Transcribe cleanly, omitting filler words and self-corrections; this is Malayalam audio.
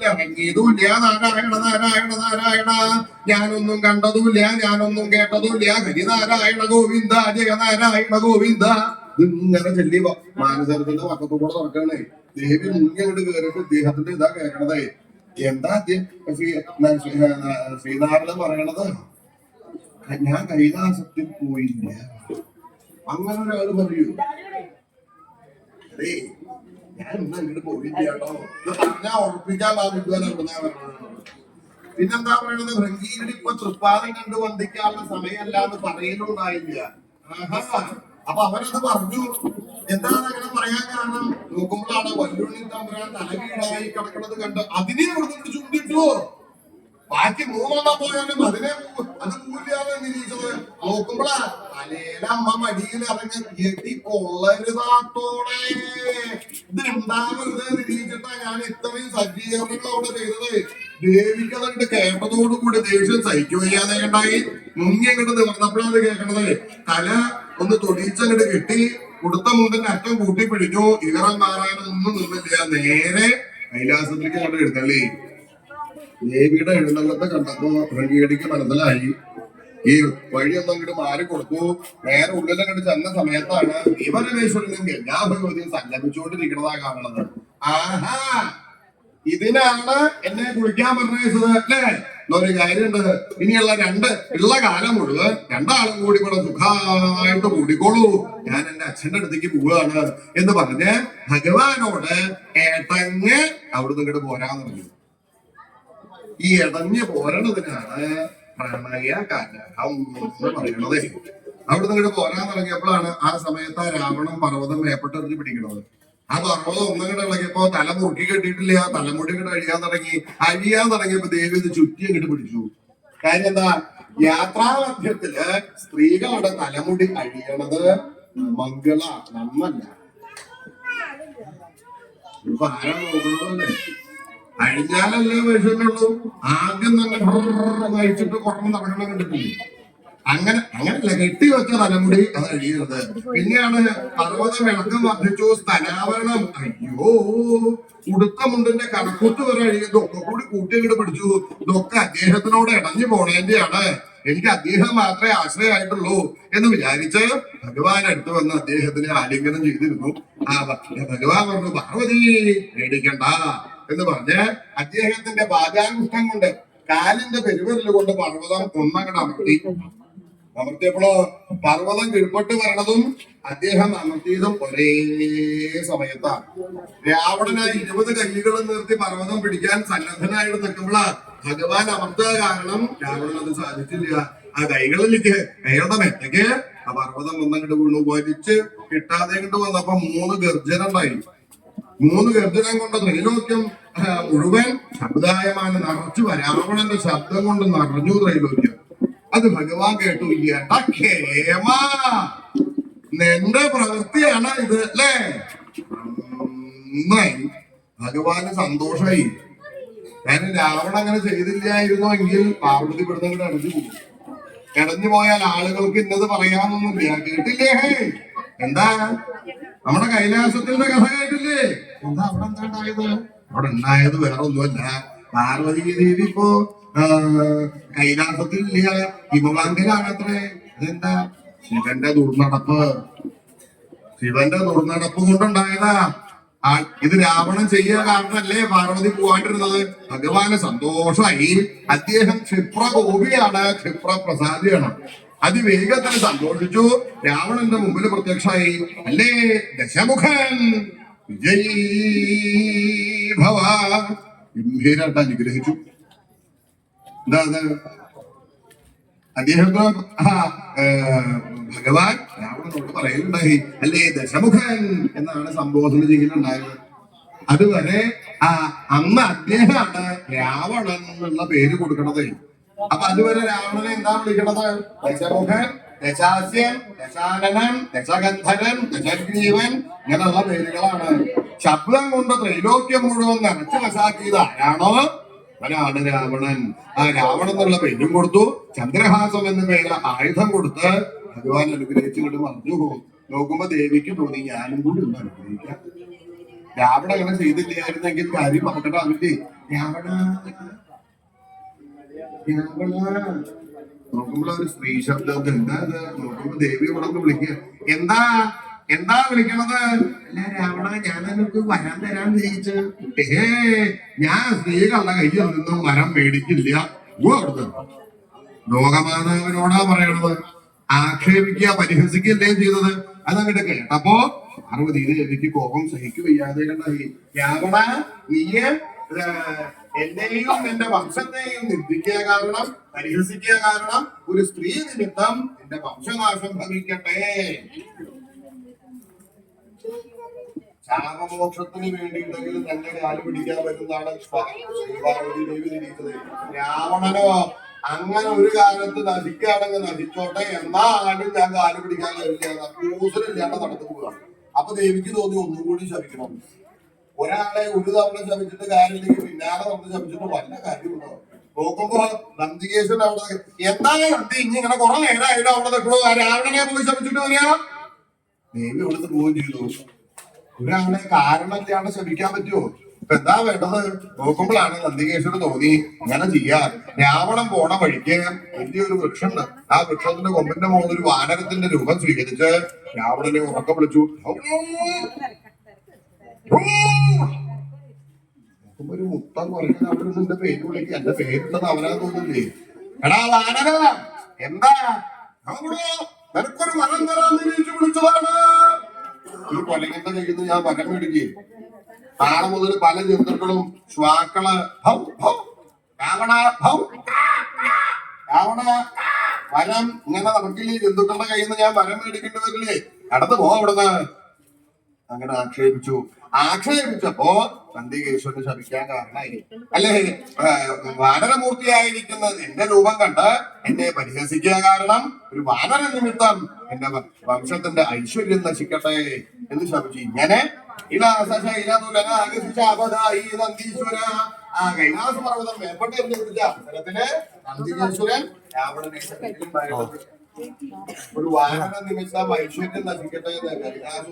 ഇറങ്ങിയതുമില്ല. നാരായണ നാരായണ നാരായണ. ഞാനൊന്നും കണ്ടതുമില്ല, ഞാനൊന്നും കേട്ടതുമില്ല. ഹരിനാരായണ ഗോവിന്ദ, ജയ നാരായണ ഗോവിന്ദ. ഇതിങ്ങനെ ചെല്ലി മാനസരത്തിന്റെ പക്കത്തു കൂടെ നടക്കണേ. ദേവി മുങ്ങി അങ്ങോട്ട് കയറിയിട്ട് ഇദ്ദേഹത്തിന്റെ ഇതാ കേൾക്കണതേ. എന്താ ശ്രീനാരായണൻ പറയണത്? ഞാൻ കൈലാസത്തിൽ പോയില്ല. അങ്ങനെ ഒരാള് പറയൂ. അതേ, ഞാൻ ഇന്ന് അങ്ങോട്ട് പോയില്ല കേട്ടോ. ഇത് പറഞ്ഞാ ഉറപ്പിക്കാൻ പിന്നെന്താ പറയണത്? ഭൃംഗീരടി ഇപ്പൊ തൃപ്പാദം കണ്ടു വന്ദിക്കാനുള്ള സമയമല്ല എന്ന് പറയലുണ്ടായില്ല. അപ്പൊ അവരത് പറഞ്ഞു. എന്താണ് അങ്ങനെ പറയാൻ കാരണം? നോക്കുമ്പോഴാണ് വല്ലുണ്ണി തമ്പുരാൻ തലകീഴായി കിടക്കുന്നത് കണ്ട് അതിനെ ഇവിടുന്ന് ചൂണ്ടിട്ടു. ബാക്കി മൂന്നെണ്ണം പോയാലും അത് കൂലിയാണ് നിരീക്ഷത്. നോക്കുമ്പോഴാ തലേലമ്മ മടിയിൽ ഇറങ്ങി എടി കൊള്ളരുതാത്തോടെ ഇത് ഉണ്ടാവരുത് നിരീക്ഷിട്ടാ ഞാൻ ഇത്രയും സജ്ജീകരണങ്ങൾ അവിടെ ചെയ്തത്. ദേവിക്ക് അതങ്ങോട്ട് കേട്ടതോടുകൂടി ദേഷ്യം സഹിക്കുകയാതെ ഉണ്ടായി. മുങ്ങി അങ്ങോട്ട് നിവർന്നപ്പോഴാണ് കേൾക്കണത്. തല ഒന്ന് തൊടിച്ചങ്ങോട്ട് കെട്ടി കൊടുത്ത മുണ്ടിന്റെ അറ്റം കൂട്ടി പിടിച്ചു. ഇറം മാറാനൊന്നും നിന്നില്ല. നേരെ കൈലാസത്തിലേക്ക് അങ്ങോട്ട് എഴുന്നള്ളി. ദേവിയുടെ എഴുന്നള്ളത്തെ കണ്ടപ്പോ ഭൃംഗീരടിക്ക് മനസ്സിലായി ഈ വഴിയൊന്നും അങ്ങോട്ട് മാറി കൊടുത്തു. നേരെ ഉള്ളിലങ്ങോട്ട് ചെന്ന സമയത്താണ് ശിവരമേശ്വരനും എല്ലാ ഭഗവതിയും സല്ലപിച്ചുകൊണ്ടിരിക്കണതാ കാണുന്നത്. ആഹാ, ഇതിനാണ് എന്നെ കുളിക്കാൻ പറഞ്ഞത് അല്ലേ? എന്നൊരു കാര്യമുണ്ട്. ഇനിയുള്ള ഉള്ള കാലം മുഴുവൻ രണ്ടാളും കൂടി ഇവിടെ സുഖമായിട്ട് കൂടിക്കോളൂ. ഞാൻ എന്റെ അച്ഛന്റെ അടുത്തേക്ക് പോവുകയാണ് എന്ന് പറഞ്ഞ് ഭഗവാനോട് ഏട്ടങ്ങ് അവിടുന്ന് ഇങ്ങോട്ട് പോരാന്ന് പറഞ്ഞു. ഈ ഇടഞ്ഞു പോരണതിനാണ് പ്രണയ കലഹം എന്ന് പറയുന്നത്. അവിടുന്ന് ഇങ്ങോട്ട് പോരാൻ തുടങ്ങിയപ്പോഴാണ് ആ സമയത്ത് ആ രാവണൻ പർവ്വതം മേപ്പെട്ടെറിഞ്ഞ് പിടിക്കണത്. ആ പർവ്വതം ഒന്നങ്ങോട്ട് ഇളകിയപ്പോ തല മുറുക്കി കെട്ടിയിട്ടില്ല. തലമുടി ഇങ്ങോട്ട് അഴിയാൻ തുടങ്ങിയപ്പോ ദേവി ഇത് ചുറ്റി അങ്ങോട്ട് പിടിച്ചു. കാര്യം എന്താ? യാത്രാമധ്യത്തില് സ്ത്രീകളുടെ തലമുടി അഴിയണത് മംഗള നന്നല്ല. ഇപ്പൊ ആരാ നോക്കണതല്ലേ? അഴിഞ്ഞാലല്ലേ വിഷമുള്ളൂ. ആദ്യം തന്നെ നയിച്ചിട്ട് കുറഞ്ഞ് നടക്കണം കണ്ടിട്ടില്ലേ? അങ്ങനല്ല, കെട്ടിവെച്ച തലമുടി അത് അഴിയരുത്. പിന്നെയാണ് പർവ്വതം ഇളക്കം വർദ്ധിച്ചു. സ്ഥലാവരണം, അയ്യോ, ഉടുത്ത മുണ്ടിന്റെ കടക്കൂട്ട് വരെ അഴിയുന്നു. ഒക്കെ കൂടി കൂട്ടിയങ്ങോട്ട് പിടിച്ചു. ഇതൊക്കെ അദ്ദേഹത്തിനോട് ഇടഞ്ഞു പോണേന്റെയാണ്. എനിക്ക് അദ്ദേഹം മാത്രമേ ആശ്രയമായിട്ടുള്ളൂ എന്ന് വിചാരിച്ച് ഭഗവാൻ അടുത്ത് വന്ന് അദ്ദേഹത്തിനെ ആലിംഗനം ചെയ്തിരുന്നു. ഭഗവാൻ പറഞ്ഞു, പാർവതി പേടിക്കണ്ട എന്ന് പറഞ്ഞ് അദ്ദേഹത്തിന്റെ പാദാങ്കുഷ്ടം കൊണ്ട് കാലിന്റെ പെരുവിരൽ കൊണ്ട് പർവ്വതം ഒന്നങ്ങട് അമർത്തിയപ്പോഴോ പർവ്വതം കീഴ്പെട്ട് വരണതും അദ്ദേഹം അമർത്തിയതും ഒരേ സമയത്താണ്. രാവണന് 20 കൈകളും നിർത്തി പർവ്വതം പിടിക്കാൻ സന്നദ്ധനായിട്ട് നിൽക്കുമ്പോൾ ഭഗവാൻ അമർത്തുക കാരണം രാവണൻ അത് സാധിച്ചില്ല. ആ കൈകളുടെ മെറ്റയ്ക്ക് ആ പർവ്വതം ഒന്നങ്ങോട്ട് വീണു. വലിച്ച് കിട്ടാതെ കൊണ്ട് വന്നപ്പോ 3 ഗർജനം ഉണ്ടായി. 3 ഗർജനം കൊണ്ട് ത്രൈലോക്യം മുഴുവൻ ശബ്ദായമാനം നിറച്ചു. രാവണന്റെ ശബ്ദം കൊണ്ട് നിറഞ്ഞു ത്രൈലോക്യം. അത് ഭഗവാൻ കേട്ടു. കേമ, നിന്റെ പ്രവൃത്തിയാണ് ഇത് അല്ലേ? നന്നായി. ഭഗവാന് സന്തോഷമായി. കാരണം രാവണൻ അങ്ങനെ ചെയ്തില്ലായിരുന്നു എങ്കിൽ പാർവതി പെടുന്നവരുടെ അടഞ്ഞു പോകും. ഇടഞ്ഞു പോയാൽ ആളുകൾക്ക് ഇന്നത് പറയാനൊന്നുമില്ല. കേട്ടില്ലേ? എന്താ നമ്മുടെ കൈലാസത്തിന്റെ കഥ കേട്ടില്ലേ? എന്താ അവിടെ എന്താ ഉണ്ടായത്? അവിടെ ഉണ്ടായത് വേറെ ഒന്നുമല്ല. പാർവതി ദേവി ഇപ്പോ കൈലാസത്തിലില്ല, ഹിമവാങ്കലാണത്രേ. അതെന്താ? ശിവന്റെ ദുർനടപ്പ് കൊണ്ടുണ്ടായതാ. ഇത് രാവണൻ ചെയ്യുക കാരണല്ലേ പാർവതി പോവാണ്ടിരുന്നത്. ഭഗവാന് സന്തോഷമായി. അദ്ദേഹം ക്ഷിപ്രകോപിയാണ്, ക്ഷിപ്രപ്രസാദിയാണ്. അതിവേഗത്തിന് സന്തോഷിച്ചു. രാവണന്റെ മുമ്പിൽ പ്രത്യക്ഷമായി. അല്ലേ ദശമുഖൻ വിജയീ ഭവ. ഗംഭീരായിട്ട് അനുഗ്രഹിച്ചു. എന്താ അദ്ദേഹത്തെ ഭഗവാൻ രാവണനോട് പറയുന്നുണ്ടായി. അല്ലേ ദശമുഖൻ എന്നാണ് സംബോധന ചെയ്യുന്നുണ്ടായത്. അതുവരെ അന്ന് അദ്ദേഹമാണ് രാവണൻ എന്നുള്ള പേര് കൊടുക്കണത്. അപ്പൊ അതുവരെ രാവണനെ എന്താ വിളിക്കണത്? ദശമുഖൻ, ദശാസ്യൻ, ദശാനനൻ, ദശഗന്ധരൻ, ദശഗ്രീവൻ ഇങ്ങനെയുള്ള പേരുകളാണ്. ശബ്ദം കൊണ്ട് ത്രൈലോക്യം മുഴുവൻ നിറച്ചു വശാക്കിയത് ആരാണോ അവനാണ് രാവണൻ. ആ രാവണൻ എന്നുള്ള പേരും കൊടുത്തു. ചന്ദ്രഹാസം എന്ന പേര് ആയുധം കൊടുത്ത് ഭഗവാൻ അനുഗ്രഹിച്ചുകൊണ്ട് മറിഞ്ഞു പോകും. നോക്കുമ്പോ ദേവിക്ക് തോന്നി ഞാനും കൂടി ഒന്ന് അനുഗ്രഹിക്കാം. രാവണൻ അങ്ങനെ ചെയ്തില്ലായിരുന്നെങ്കിൽ കാര്യം പറഞ്ഞിട്ടാവില്ലേ? രാവണ രാവണ നോക്കുമ്പോൾ ഒരു സ്ത്രീ ശബ്ദം. എന്താ ഇത്? നോക്കുമ്പോ ദേവി ഇവിടെ വിളിക്കുക. എന്താ എന്താ വിളിക്കണത്? അല്ല രാവണ, ഞാൻ നിനക്ക് വരം തരാൻ ജയിച്ച്. ഞാൻ സ്ത്രീകളുടെ കയ്യിൽ നിന്നും വരം മേടിക്കില്ല. അവിടുന്ന് ലോകമാതാവിനോടാ പറയണത്. ആക്ഷേപിക്കുക, പരിഹസിക്കുകയല്ലേ ചെയ്തത്. അതങ്ങോട്ട് കേട്ടപ്പോ പാർവതി ദേവിക്ക് കോപം സഹിക്കുകയ്യാതെ കണ്ടായി. രാവണ, നീയെ എന്നെയും എന്റെ വംശത്തെയും നിന്ദിക്കുക കാരണം, പരിഹസിക്കുക കാരണം ഒരു സ്ത്രീ നിമിത്തം എന്റെ വംശനാശം ഭവിക്കട്ടെ. ശാപമോക്ഷത്തിന് വേണ്ടിയിട്ടെങ്കിലും തന്നെ കാല് പിടിക്കാൻ വരുന്നതാണ് പാർവതി ദേവി നിരീക്ഷത്. രാവണനോ അങ്ങനെ ഒരു കാലത്ത് നശിക്കുകയാണെങ്കിൽ നശിച്ചോട്ടെ, എന്നാലും ഞാൻ കാല് പിടിക്കാൻ കഴിയില്ല, കൂസലില്ലാണ്ട് നടന്നു പോവുക. അപ്പൊ ദേവിക്ക് തോന്നി ഒന്നുകൂടി ശപിക്കണം. ഒരാളെ ഒരു തവണ ശപിച്ചിട്ട് കാര്യമില്ലെങ്കിൽ പിന്നാലെ വന്ന് ശപിച്ചിട്ട് വല്ല കാര്യമുണ്ടോ? നോക്കുമ്പോ നന്ദികേശ്വരൻ അവിടെ എന്താ നന്ദി ഇങ്ങനെ കുറെ നേരമായിട്ട് അവിടെ നിൽക്കണോ? രാവണനെ പോയി ശപിച്ചിട്ട് വരിക. ദേവി അവിടുന്ന് പോവുകയും ചെയ്തു. ഒരാളെ കാരണമില്ലാണ്ട് ശപിക്കാൻ പറ്റുമോ? ഇപ്പൊ എന്താ വേണ്ടത്? നോക്കുമ്പോഴാണ് നന്ദികേശ്വരൻ തോന്നി ഇങ്ങനെ ചെയ്യാൻ. രാവണൻ പോണ വഴിക്ക് വലിയൊരു വൃക്ഷമുണ്ട്. ആ വൃക്ഷത്തിന്റെ കൊമ്പിന്റെ മുകളിൽ ഒരു വാനരത്തിന്റെ രൂപം സ്വീകരിച്ച് രാവണനെ ഉറക്കം വിളിച്ചു. ഒരു മുത്തം കുറയ്ക്കാൻ അവിടെ നിന്റെ പേര് വിളിക്കുക. എന്റെ പേരിട്ടത് അവനാ തോന്നില്ലേ? എടാ വാനര, എന്താ നിനക്കൊരു വരം തരാൻ നിരീക്ഷിച്ച് വിളിച്ചതാണ്. ഈ കൊലകിന്റെ കയ്യിൽ നിന്ന് ഞാൻ വരം മേടിക്കുകയും നാളെ മുതൽ പല ജന്തുക്കളും ശ്വാക്കള് രാവണ രാവണ വരം ഇങ്ങനെ നടക്കില്ലേ? ജന്തുക്കളുടെ കയ്യിൽ നിന്ന് ഞാൻ വരം മേടിക്കേണ്ടി വരില്ലേ? കടന്നു പോ അവിടുന്ന്. അങ്ങനെ ആക്ഷേപിച്ചപ്പോ നന്ദികേശ്വരന് ശപിക്കാൻ കാരണമായി. അല്ലേ, വാനരമൂർത്തിയായിരിക്കുന്ന എന്റെ രൂപം കണ്ട് എന്നെ പരിഹസിക്കുക കാരണം ഒരു വാനര നിമിത്തം എന്റെ വംശത്തിന്റെ ഐശ്വര്യം നശിക്കട്ടെ എന്ന് ശപിച്ചു. ഇങ്ങനെ നന്ദീശ്വര ആ കൈലാസ പർവ്വതം മേൽപ്പെട്ട് പിടിച്ച അവസരത്തില് നന്ദികേശ്വരൻ രാവണനെ ഒരു വാനര നിമിത്തം ഐശ്വര്യം നശിക്കട്ടെ എന്ന് കൈലാസ